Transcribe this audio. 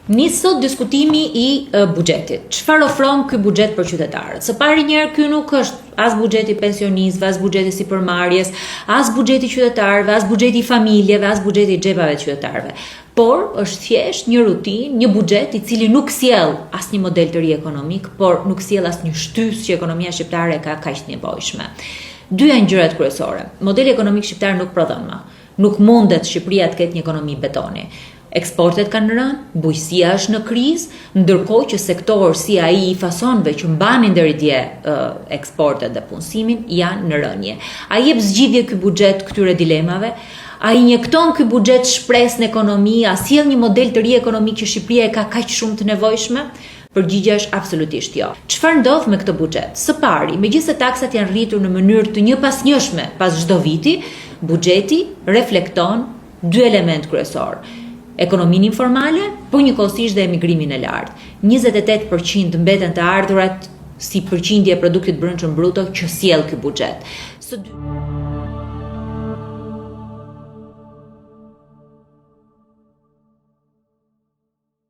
Nis sot diskutimi i buxhetit. Çfarë ofron ky buxhet për qytetarët? Së pari njëherë ky nuk është as buxheti pensionistëve, as buxheti sipërmarrjes, as buxheti qytetarëve, as buxheti i familjeve, as buxheti i xhepave të qytetarëve. Por është thjesht një rutinë, një buxhet i cili nuk sjell asnjë model të ri ekonomik, por nuk sjell asnjë shtys që ekonomia shqiptare ka kaq të nevojshme. Dy janë gjërat kryesore. Modeli ekonomik shqiptar nuk prodhon më. Nuk mundet Shqipëria të ketë një ekonomi betoni. Eksportet kanë rënë, bujqësia është në krizë, ndërkohë që sektor si ai i fasonëve që mbanin deri dje eksportet dhe punësimin janë në rënje. A jep zgjidhje ky buxhet këtyre dilemave? A injekton ky buxhet shpresë në ekonomi? A sjell një model të ri ekonomik që Shqipëria e ka kaq shumë të nevojshme? Përgjigjja është absolutisht jo. Çfarë ndodh me këtë buxhet? Së pari, megjithëse taksat janë rritur në mënyrë të njëpasnjëshme pas çdo viti, buxheti reflekton dy element kryesor. Ekonominë informale, po njëkohësisht dhe emigrimin e lartë. 28% mbeten të ardhurat si përqindje e produktit brendshëm bruto që sjell ky buxhet.